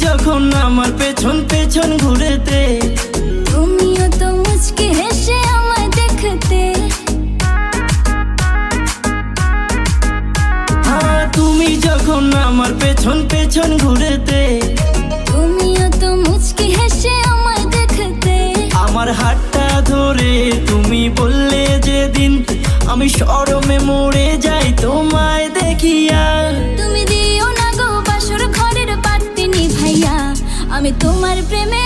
যখন আমার পেছন পেছন ঘুরেতে, তুমিও তো মুচকি হেসে আমায় দেখতে। তুমি যখন আমার পেছন পেছন ঘুরেতে, তুমিও তো মুচকি হেসে আমায় দেখতে। আমার হাতটা ধরে তুমি বললে যেদিন, আমি শরমে মরে যাই তোমায় দেখিয়া। তুমি দিও না গো বাসর ঘরের বাতি নিভাইয়া, আমি তোমার প্রেমে